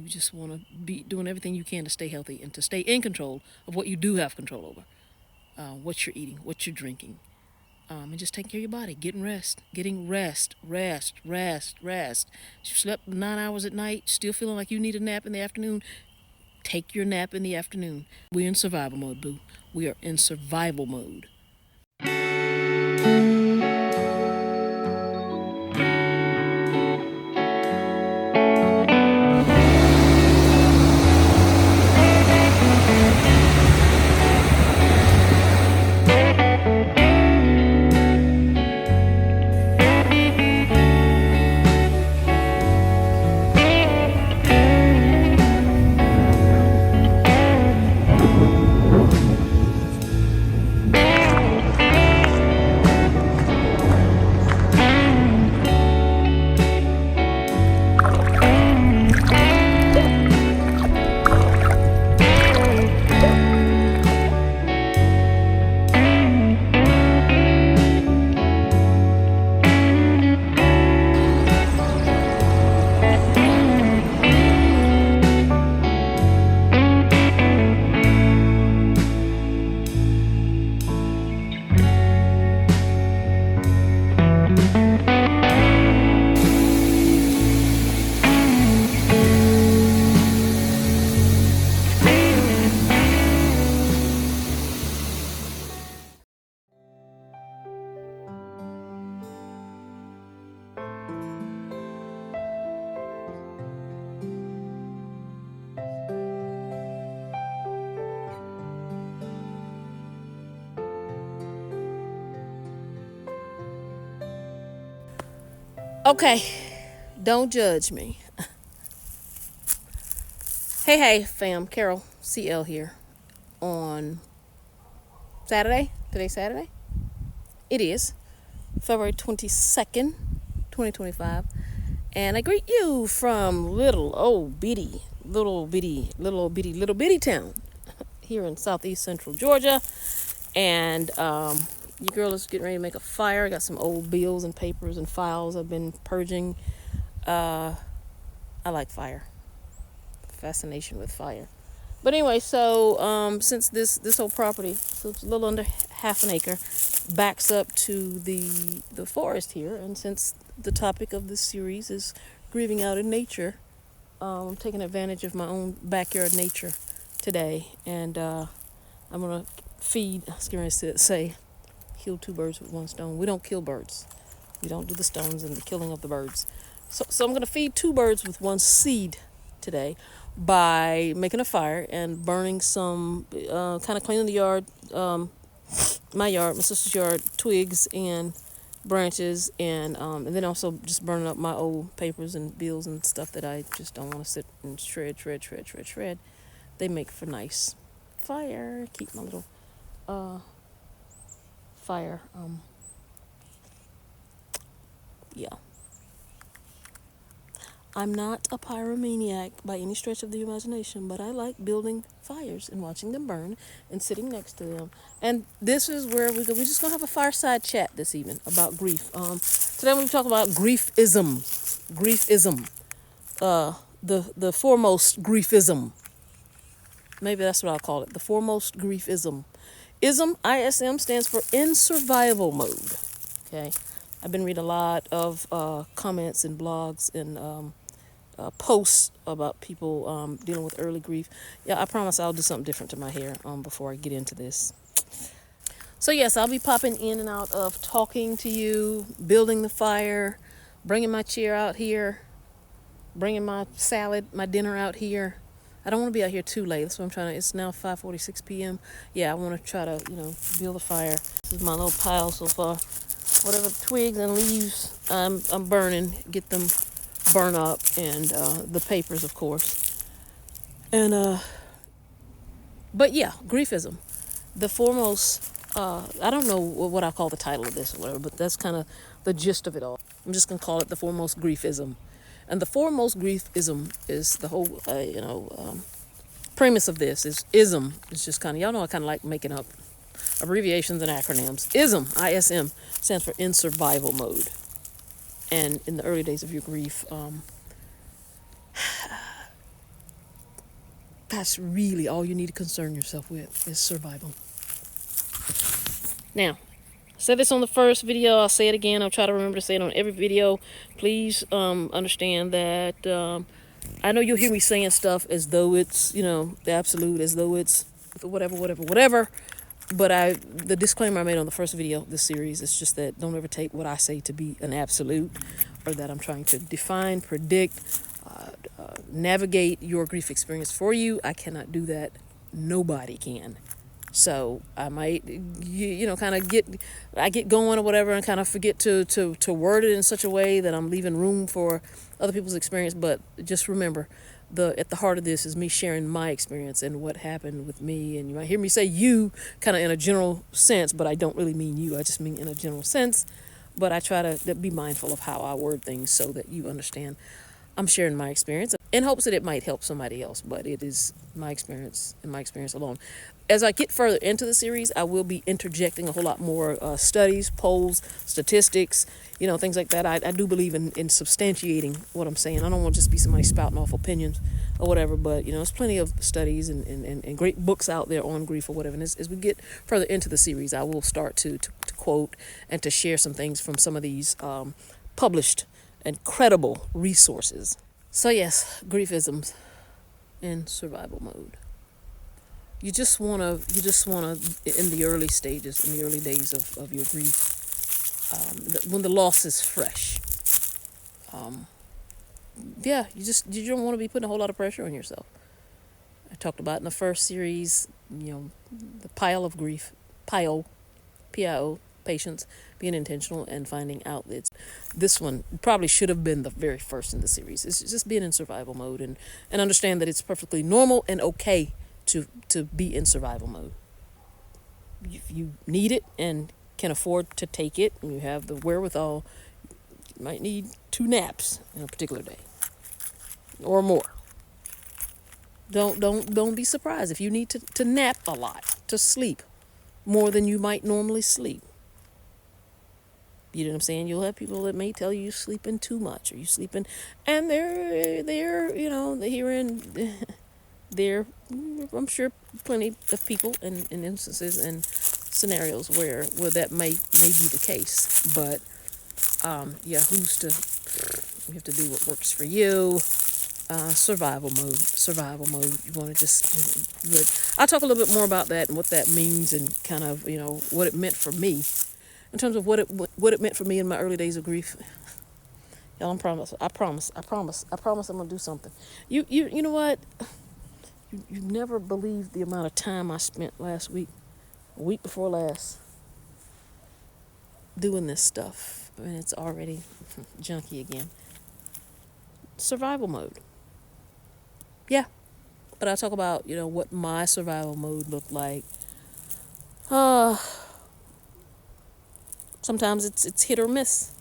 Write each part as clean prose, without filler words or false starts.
just want to be doing everything you can to stay healthy and to stay in control of what you do have control over. What you're eating, what you're drinking, and just taking care of your body, getting rest. You slept 9 hours at night, still feeling like you need a nap in the afternoon. Take your nap in the afternoon. We're in survival mode, boo. We are in survival mode. Okay, don't judge me. Hey, fam, Carol, Cielle here on Saturday. Today's Saturday? It is February 22nd, 2025. And I greet you from little old bitty town here in southeast central Georgia. And your girl is getting ready to make a fire. I got some old bills and papers and files I've been purging. I like fire. Fascination with fire. But anyway, so since this whole property, so it's a little under half an acre, backs up to the forest here, and since the topic of this series is grieving out in nature, I'm taking advantage of my own backyard nature today, and I'm gonna feed. I was going to say, kill two birds with one stone. We don't kill birds. We don't do the stones and the killing of the birds. So I'm gonna feed two birds with one seed today by making a fire and burning some, kind of cleaning the yard, my yard, my sister's yard, twigs and branches, and then also just burning up my old papers and bills and stuff that I just don't want to sit and shred. They make for nice fire. Keep my little fire. Yeah. I'm not a pyromaniac by any stretch of the imagination, but I like building fires and watching them burn and sitting next to them. And this is where we're just going to have a fireside chat this evening about grief. Today we're talking about griefism. The foremost griefism. Maybe that's what I'll call it. The foremost griefism. ISM, stands for in survival mode. Okay. I've been reading a lot of comments and blogs and posts about people dealing with early grief. Yeah, I promise I'll do something different to my hair before I get into this. So yes, I'll be popping in and out of talking to you, building the fire, bringing my chair out here, bringing my salad, my dinner out here. I don't want to be out here too late. That's what I'm trying to. It's now 5:46 p.m. Yeah, I want to try to, build a fire. This is my little pile so far. Whatever twigs and leaves I'm burning, get them burn up, and the papers, of course. And but yeah, griefism, the foremost. I don't know what I call the title of this or whatever, but that's kind of the gist of it all. I'm just gonna call it the foremost griefism, and the foremost griefism is the whole premise of this is ism. It's just kind of, y'all know I kind of like making up abbreviations and acronyms. ISM, stands for in survival mode. And in the early days of your grief, That's really all you need to concern yourself with is survival. Now, I said this on the first video. I'll say it again. I'll try to remember to say it on every video. Please understand that I know you'll hear me saying stuff as though it's, the absolute, as though it's whatever. But the disclaimer I made on the first video of this series is just that don't ever take what I say to be an absolute, or that I'm trying to define, predict, navigate your grief experience for you. I cannot do that. Nobody can. So I might, kind of get going or whatever, and kind of forget to word it in such a way that I'm leaving room for other people's experience. But just remember, at the heart of this is me sharing my experience and what happened with me. And you might hear me say you kind of in a general sense, but I don't really mean you. I just mean in a general sense. But I try to be mindful of how I word things so that you understand I'm sharing my experience in hopes that it might help somebody else. But it is my experience and my experience alone. As I get further into the series, I will be interjecting a whole lot more studies, polls, statistics, things like that. I do believe in substantiating what I'm saying. I don't want to just be somebody spouting off opinions or whatever, but, there's plenty of studies and great books out there on grief or whatever. And as we get further into the series, I will start to quote and to share some things from some of these published and credible resources. So yes, griefisms in survival mode. You just wanna, in the early stages, in the early days of your grief, when the loss is fresh, you don't want to be putting a whole lot of pressure on yourself. I talked about in the first series, the pile of grief, Pile PIO, patience, being intentional and finding outlets. This one probably should have been the very first in the series. It's just being in survival mode and understand that it's perfectly normal and okay to be in survival mode. If you need it and can afford to take it, and you have the wherewithal, you might need 2 naps in a particular day or more. Don't be surprised if you need to nap a lot, to sleep more than you might normally sleep. You know what I'm saying? You'll have people that may tell you you're sleeping too much, or you sleeping, and they're hearing. There, I'm sure, plenty of people and instances and scenarios where that may be the case. But you have to do what works for you. Survival mode. You want to just. I'll talk a little bit more about that and what that means, and kind of what it meant for me, in terms of what it meant for me in my early days of grief. Y'all, I promise I'm gonna do something. You know what? You never believe the amount of time I spent last week, a week before last, doing this stuff. I mean, it's already junky again. Survival mode. Yeah. But I talk about, what my survival mode looked like. Sometimes it's hit or miss.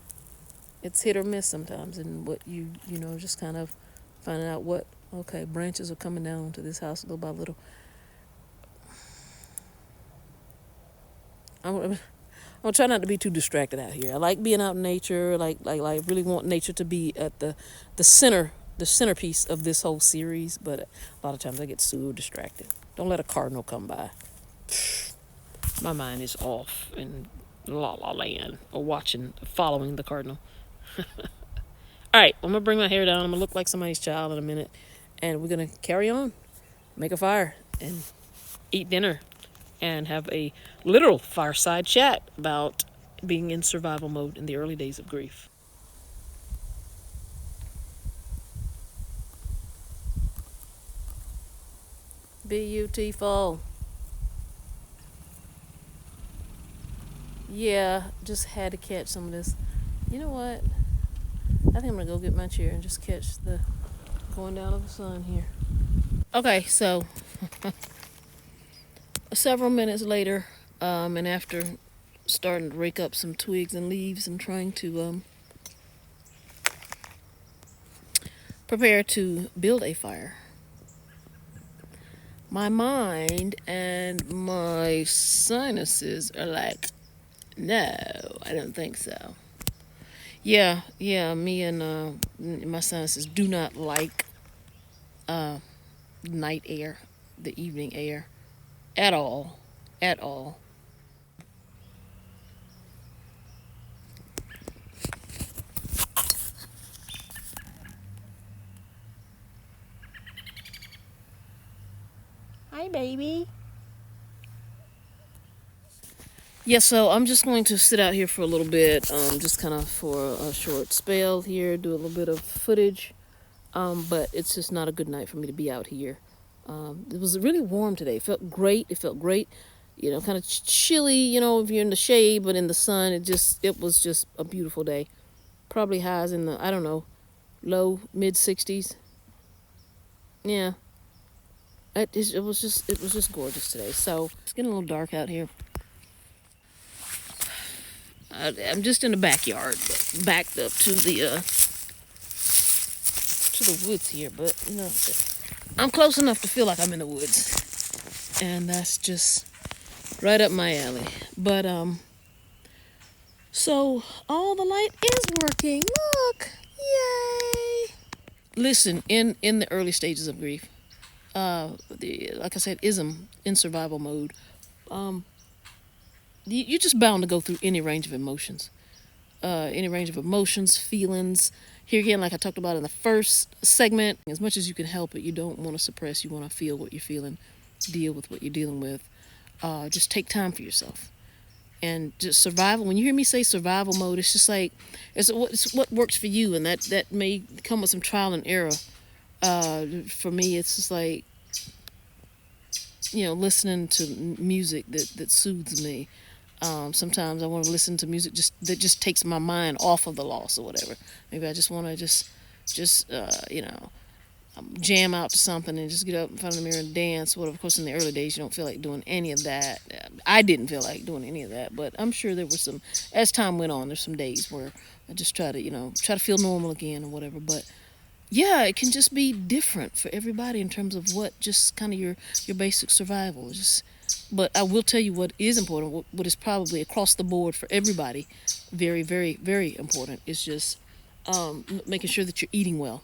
It's hit or miss sometimes. And what just kind of finding out okay, branches are coming down to this house little by little. I'm try not to be too distracted out here. I like being out in nature. Like really want nature to be at the centerpiece of this whole series. But a lot of times I get so distracted. Don't let a cardinal come by. My mind is off in la la land, or following the cardinal. All right, I'm gonna bring my hair down. I'm gonna look like somebody's child in a minute. And we're going to carry on, make a fire, and eat dinner, and have a literal fireside chat about being in survival mode in the early days of grief. Beautiful. Yeah, just had to catch some of this. You know what? I think I'm going to go get my chair and just catch the going down of the sun here. Okay, so several minutes later, and after starting to rake up some twigs and leaves and trying to prepare to build a fire, my mind and my sinuses are like, no, I don't think so. Yeah, me and my sinuses do not like night air, the evening air at all, at all. Hi, baby. Yeah, so I'm just going to sit out here for a little bit, just kind of for a short spell here, do a little bit of footage. But it's just not a good night for me to be out here. It was really warm today. It felt great. It felt great. You know, kind of chilly, you know, if you're in the shade, but in the sun, it was just a beautiful day. Probably highs in the, I don't know, low, mid 60s. Yeah. It was just gorgeous today. So it's getting a little dark out here. I'm just in the backyard, backed up to the woods here, but you know, I'm close enough to feel like I'm in the woods, and that's just right up my alley. But so all the light is working. Look, yay! Listen, in the early stages of grief, like I said, ism in survival mode. Um, you're just bound to go through any range of emotions, feelings. Here again, like I talked about in the first segment, as much as you can help it, you don't want to suppress. You want to feel what you're feeling, deal with what you're dealing with. Just take time for yourself. And just survival. When you hear me say survival mode, it's just like it's what works for you, and that may come with some trial and error. For me, it's just like, you know, listening to music that soothes me. Sometimes I want to listen to music that just takes my mind off of the loss or whatever. Maybe I just want to just you know, jam out to something and just get up in front of the mirror and dance. Well, of course, in the early days, you don't feel like doing any of that. I didn't feel like doing any of that, but I'm sure there were some. As time went on, there's some days where I just try to, you know, try to feel normal again or whatever. But yeah, it can just be different for everybody in terms of what just kind of your basic survival. Just, but I will tell you what is important. What is probably across the board for everybody, very, very, very important, is just making sure that you're eating well.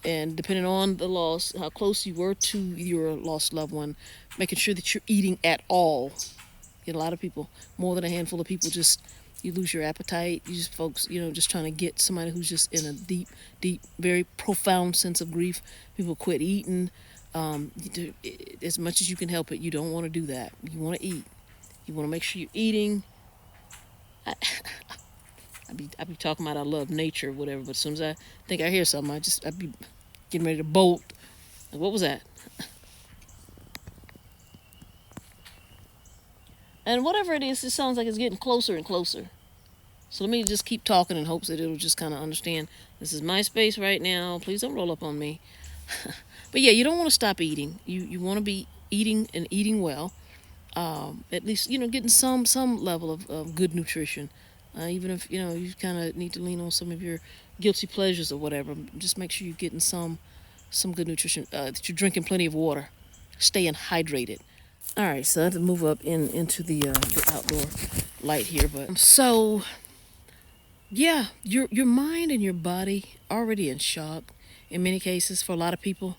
And depending on the loss, how close you were to your lost loved one, making sure that you're eating at all. You know, a lot of people, more than a handful of people, just you lose your appetite. You just folks, you know, just trying to get somebody who's just in a deep, deep, very profound sense of grief. People quit eating. As much as you can help it, you don't want to do that. You want to eat. You want to make sure you're eating. I be talking about I love nature or whatever, but as soon as I think I hear something, I be getting ready to bolt. Like, what was that? And whatever it is, it sounds like it's getting closer and closer. So let me just keep talking in hopes that it'll just kind of understand. This is my space right now. Please don't roll up on me. But yeah, you don't want to stop eating. You want to be eating and eating well. At least, you know, getting some level of good nutrition. Even if, you know, you kind of need to lean on some of your guilty pleasures or whatever, just make sure you're getting some good nutrition. That you're drinking plenty of water, staying hydrated. All right, so I have to move up into the outdoor light here, but so yeah, your mind and your body already in shock. In many cases, for a lot of people,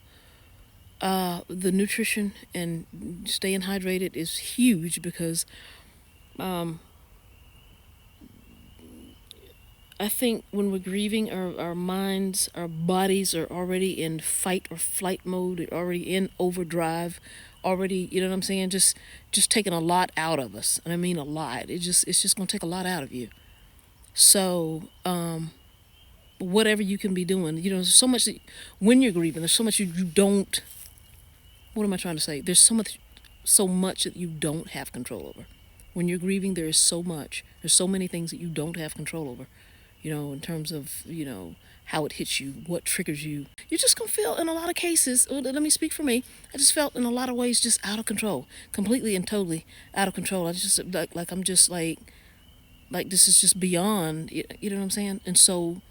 the nutrition and staying hydrated is huge because um, I think when we're grieving, our minds, our bodies are already in fight or flight mode. They're already in overdrive. Already, you know what I'm saying? Just taking a lot out of us, and I mean a lot. It's just gonna take a lot out of you. So, whatever you can be doing, you know, there's so much that when you're grieving, there's so much you don't. What am I trying to say? There's so much that you don't have control over. When you're grieving, there is so much. There's so many things that you don't have control over. You know, in terms of, you know, how it hits you, what triggers you. You're just gonna feel in a lot of cases. Let me speak for me. I just felt in a lot of ways just out of control, completely and totally out of control. I just like I'm just like this is just beyond. You know what I'm saying? And so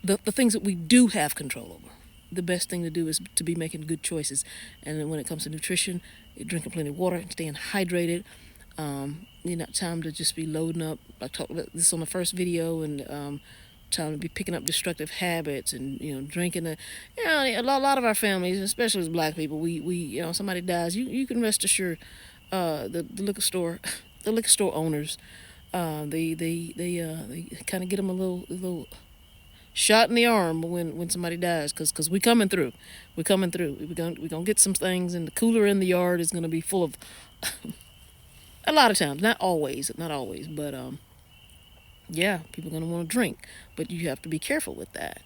the things that we do have control over, the best thing to do is to be making good choices. And then when it comes to nutrition, drinking plenty of water, staying hydrated. You know, time to just be loading up. I talked about this on the first video, and time to be picking up destructive habits and drinking. A lot of our families, especially as black people, we somebody dies, you can rest assured, the liquor store, the liquor store owners, they kind of get them a little shot in the arm when somebody dies, because we coming through. We gonna get some things, and the cooler in the yard is gonna be full of a lot of times, not always, but yeah, people are gonna want to drink, but you have to be careful with that.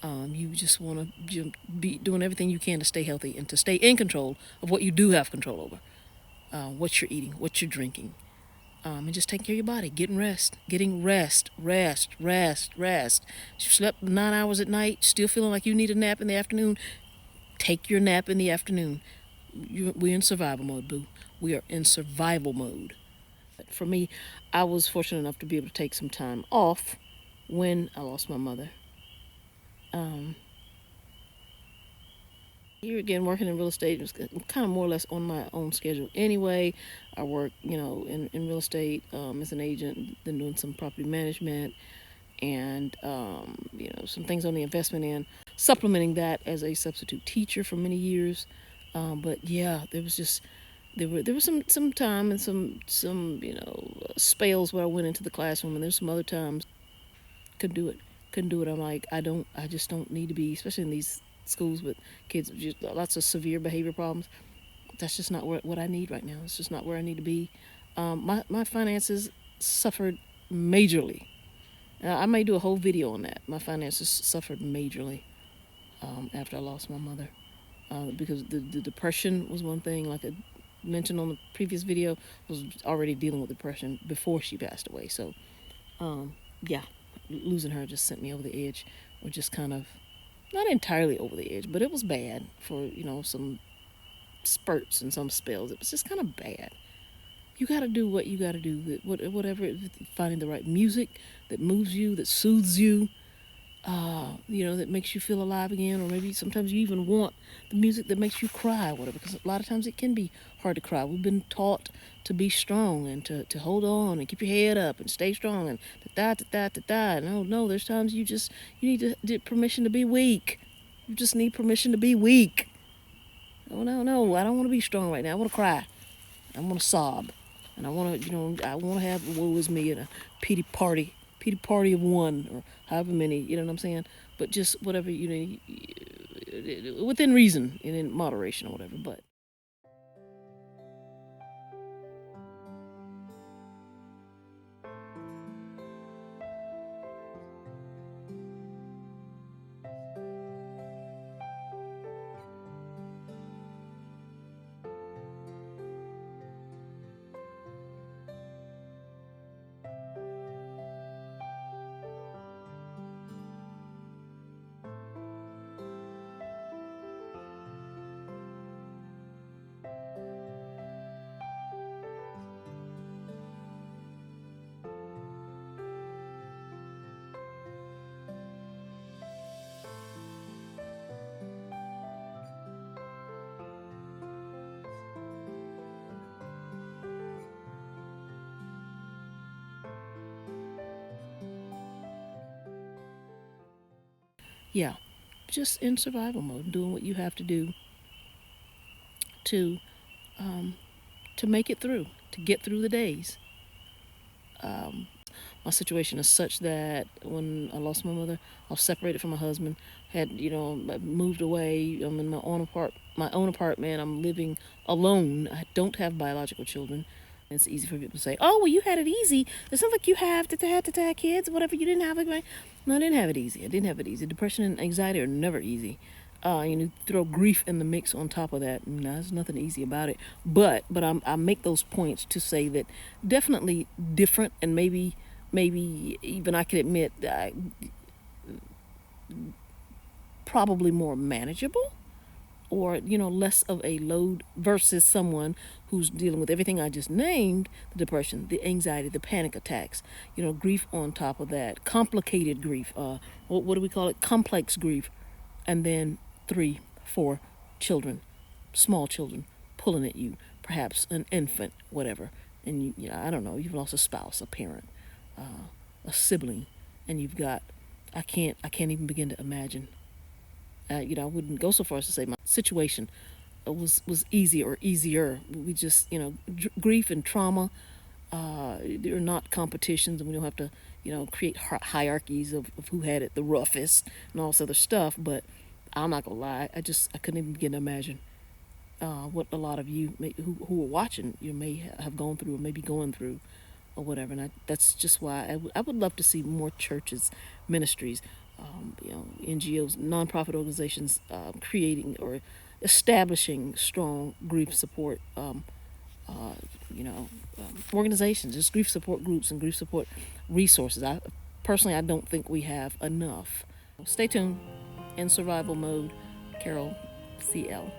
You just want to be doing everything you can to stay healthy and to stay in control of what you do have control over. What you're eating, what you're drinking, and just taking care of your body, getting rest. You slept 9 hours at night, still feeling like you need a nap in the afternoon. Take your nap in the afternoon. We're in survival mode, boo. We are in survival mode. For me, I was fortunate enough to be able to take some time off when I lost my mother. Um, Here again, working in real estate, was kind of more or less on my own schedule anyway. I work, in real estate as an agent, then doing some property management and, some things on the investment end, supplementing that as a substitute teacher for many years. But yeah, there was some time and some spells where I went into the classroom, and there's some other times couldn't do it. I'm like, I just don't need to be, especially in these schools with kids with just lots of severe behavior problems. That's just not what I need right now. It's just not where I need to be. My finances suffered majorly. I may do a whole video on that. My finances suffered majorly after I lost my mother, because the depression was one thing. Like I mentioned on the previous video, I was already dealing with depression before she passed away. So, yeah, losing her just sent me over the edge, or just kind of not entirely over the edge, but it was bad for some spurts and some spells. It was just kind of bad. You got to do what you got to do. Whatever, finding the right music that moves you, that soothes you, that makes you feel alive again, or maybe sometimes you even want the music that makes you cry, whatever, because a lot of times it can be hard to cry. We've been taught to be strong and to hold on and keep your head up and stay strong and da. No, there's times you need to get permission to be weak. You just need permission to be weak. Oh, no, I don't want to be strong right now. I want to cry. I want to sob. And I want to, I want to have woe is me and a pity party of one, or however many, you know what I'm saying? But just whatever, within reason and in moderation or whatever. But yeah, just in survival mode, doing what you have to do to um, to make it through, to get through the days. My situation is such that when I lost my mother, I was separated from my husband. Had I moved away. I'm in my own apartment. I'm living alone. I don't have biological children. It's easy for people to say, "Oh, well, you had it easy. It sounds like you have to kids, whatever. You didn't have it." No, I didn't have it easy. I didn't have it easy. Depression and anxiety are never easy. Throw grief in the mix on top of that. No, there's nothing easy about it. But I make those points to say that definitely different, and maybe even I could admit probably more manageable, or less of a load versus someone who's dealing with everything I just named: the depression, the anxiety, the panic attacks, grief on top of that, complicated grief, what do we call it, complex grief, and then 3 4 children, small children, pulling at you, perhaps an infant, whatever. And I don't know, you've lost a spouse, a parent, a sibling, and you've got I can't even begin to imagine. I wouldn't go so far as to say my situation was easy or easier. We just, grief and trauma, they're not competitions, and we don't have to, create hierarchies of who had it the roughest and all this other stuff. But I'm not gonna lie, I couldn't even begin to imagine what a lot of you who are watching you may have gone through or may be going through or whatever. And that's just why I would love to see more churches, ministries, NGOs, nonprofit organizations creating or establishing strong grief support uh, organizations, just grief support groups and grief support resources. I don't think we have enough. Stay tuned. In survival mode, Carol, Cielle.